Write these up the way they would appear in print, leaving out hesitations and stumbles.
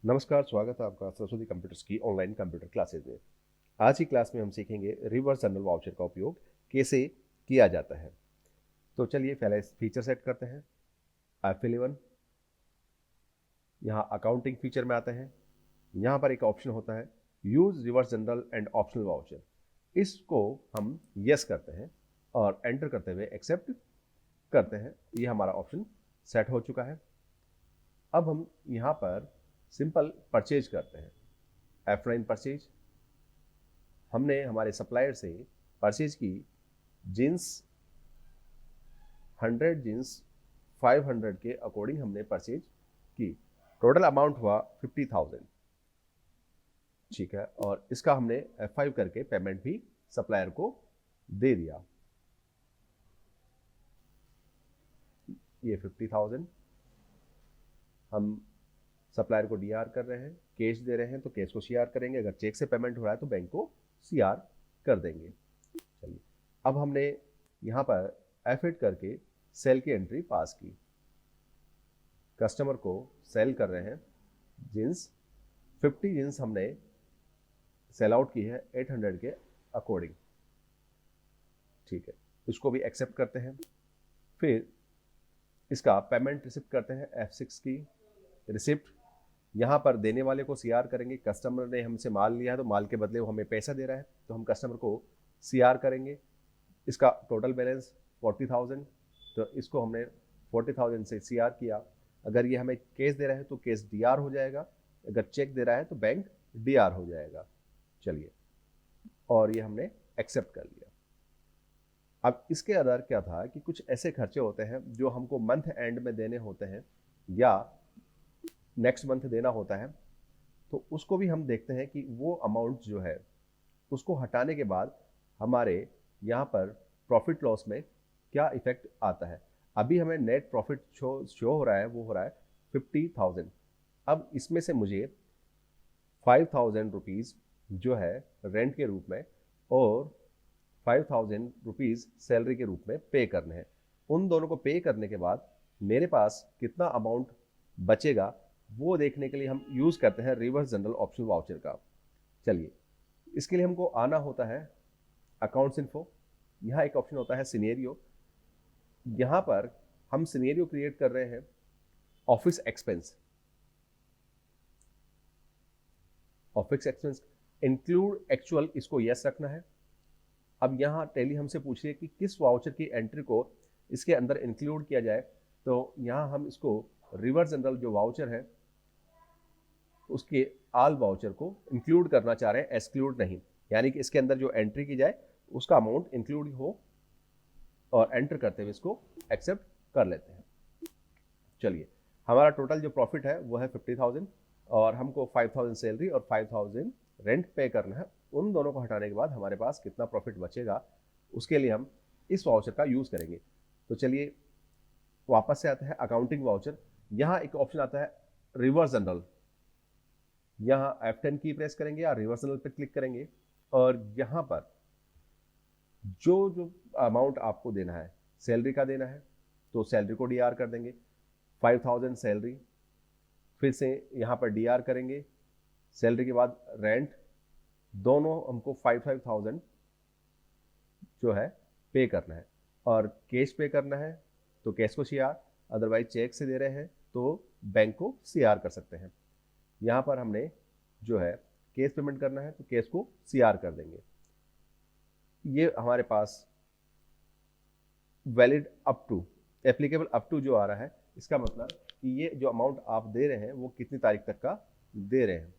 नमस्कार, स्वागत है आपका सरस्वती कंप्यूटर्स की ऑनलाइन कंप्यूटर क्लासेज में। आज की क्लास में हम सीखेंगे रिवर्स जनरल वाउचर का उपयोग कैसे किया जाता है। तो चलिए पहले फीचर सेट करते हैं। F11 यहाँ अकाउंटिंग फीचर में आते हैं। यहाँ पर एक ऑप्शन होता है use reverse general and optional voucher. इसको हम यस करते हैं और एंटर करते हुए एक्सेप्ट करते हैं। ये हमारा ऑप्शन सेट हो चुका है। अब हम यहाँ पर सिंपल परचेज करते हैं। F9 परचेज, हमने हमारे सप्लायर से परचेज की जींस 100 जींस 500 के अकॉर्डिंग हमने परचेज की। टोटल अमाउंट हुआ 50,000। ठीक है, और इसका हमने F5 करके पेमेंट भी सप्लायर को दे दिया। ये 50,000 हम सप्लायर को डीआर कर रहे हैं। कैश दे रहे हैं तो कैश को सीआर करेंगे। अगर चेक से पेमेंट हो रहा है तो बैंक को सीआर कर देंगे। चलिए, अब हमने यहाँ पर F8 करके सेल की एंट्री पास की। कस्टमर को सेल कर रहे हैं जींस 50 जींस हमने सेल आउट की है 800 के अकॉर्डिंग। ठीक है, इसको भी एक्सेप्ट करते हैं। फिर इसका पेमेंट रिसिप्ट करते हैं। F6 की रिसिप्ट, यहाँ पर देने वाले को सीआर करेंगे। कस्टमर ने हमसे माल लिया है तो माल के बदले वो हमें पैसा दे रहा है तो हम कस्टमर को सीआर करेंगे। इसका टोटल बैलेंस 40,000, तो इसको हमने 40,000 से सीआर किया। अगर ये हमें कैश दे रहा है तो कैश डीआर हो जाएगा। अगर चेक दे रहा है तो बैंक डीआर हो जाएगा। चलिए, और ये हमने एक्सेप्ट कर लिया। अब इसके अदर क्या था कि कुछ ऐसे खर्चे होते हैं जो हमको मंथ एंड में देने होते हैं या नेक्स्ट मंथ देना होता है, तो उसको भी हम देखते हैं कि वो अमाउंट जो है उसको हटाने के बाद हमारे यहाँ पर प्रॉफिट लॉस में क्या इफेक्ट आता है। अभी हमें नेट प्रॉफिट शो हो रहा है, वो हो रहा है 50,000। अब इसमें से मुझे 5,000 रुपीज़ जो है रेंट के रूप में और 5,000 रुपीज़ सैलरी के रूप में पे करने हैं। उन दोनों को पे करने के बाद मेरे पास कितना अमाउंट बचेगा वो देखने के लिए हम यूज़ करते हैं रिवर्स जनरल ऑप्शनल वाउचर का। चलिए, इसके लिए हमको आना होता है अकाउंट्स इन्फो। यहाँ एक ऑप्शन होता है सिनेरियो। यहाँ पर हम सिनेरियो क्रिएट कर रहे हैं office expense. Office expense include actual, इसको यस रखना है। अब यहाँ टैली हमसे पूछ रही है कि किस वाउचर की एंट्री को इसके अंदर इंक्लूड किया जाए, तो यहाँ हम इसको रिवर्स जनरल जो वाउचर है उसके आल वाउचर को इंक्लूड करना चाह रहे हैं, एक्सक्लूड नहीं। यानी कि इसके अंदर जो एंट्री की जाए उसका अमाउंट इंक्लूड हो, और एंटर करते हुए इसको एक्सेप्ट कर लेते हैं। चलिए, हमारा टोटल जो प्रॉफिट है वो है 50,000 और हमको 5,000 सैलरी और 5,000 रेंट पे करना है। उन दोनों को हटाने के बाद हमारे पास कितना प्रॉफिट बचेगा उसके लिए हम इस वाउचर का यूज़ करेंगे। तो चलिए वापस से आते हैं अकाउंटिंग वाउचर। यहाँ एक ऑप्शन आता है रिवर्स जनरल। यहाँ F10 की प्रेस करेंगे या रिवर्स जनरल पे क्लिक करेंगे और यहाँ पर जो जो अमाउंट आपको देना है, सैलरी का देना है तो सैलरी को डीआर कर देंगे। 5,000 सैलरी, फिर से यहाँ पर डीआर करेंगे। सैलरी के बाद रेंट, दोनों हमको 5,000 जो है पे करना है। और कैश पे करना है तो कैश को सीआर, अदरवाइज चेक से दे रहे हैं तो बैंक को सीआर कर सकते हैं। यहाँ पर हमने जो है कैश पेमेंट करना है तो कैश को सीआर कर देंगे। ये हमारे पास valid up to, applicable up to जो आ रहा है, इसका मतलब कि ये जो अमाउंट आप दे रहे हैं वो कितनी तारीख तक का दे रहे हैं।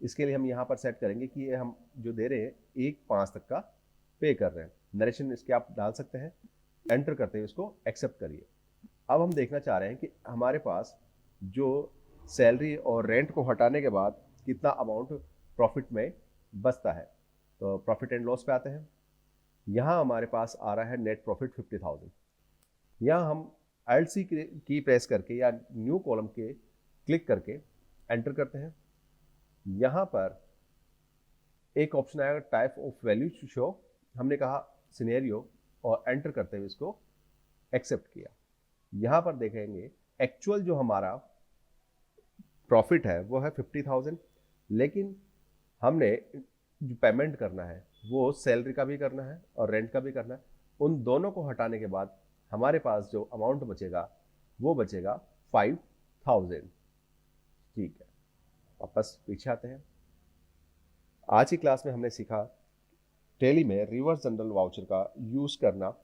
इसके लिए हम यहाँ पर सेट करेंगे कि ये हम जो दे रहे हैं 1/5 तक का पे कर रहे हैं। नरेशन इसके आप डाल सकते हैं। एंटर करते हुए इसको एक्सेप्ट करिए। अब हम देखना चाह रहे हैं कि हमारे पास जो सैलरी और रेंट को हटाने के बाद कितना अमाउंट प्रॉफिट में बचता है। तो प्रॉफिट एंड लॉस पे आते हैं। यहाँ हमारे पास आ रहा है नेट प्रॉफिट 50,000। यहाँ हम Alt+C की प्रेस करके या न्यू कॉलम के क्लिक करके एंटर करते हैं। यहाँ पर एक ऑप्शन आएगा type of value to show. हमने कहा सिनेरियो और एंटर करते हुए इसको एक्सेप्ट किया। यहाँ पर देखेंगे एक्चुअल जो हमारा प्रॉफिट है वो है 50,000, लेकिन हमने जो पेमेंट करना है वो सैलरी का भी करना है और रेंट का भी करना है। उन दोनों को हटाने के बाद हमारे पास जो अमाउंट बचेगा वो बचेगा 5,000। ठीक है, वापस पीछे आते हैं। आज की क्लास में हमने सीखा टैली में रिवर्स जनरल वाउचर का यूज़ करना।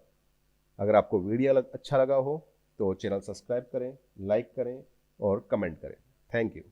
अगर आपको वीडियो अच्छा लगा हो तो चैनल सब्सक्राइब करें, लाइक करें और कमेंट करें। Thank you.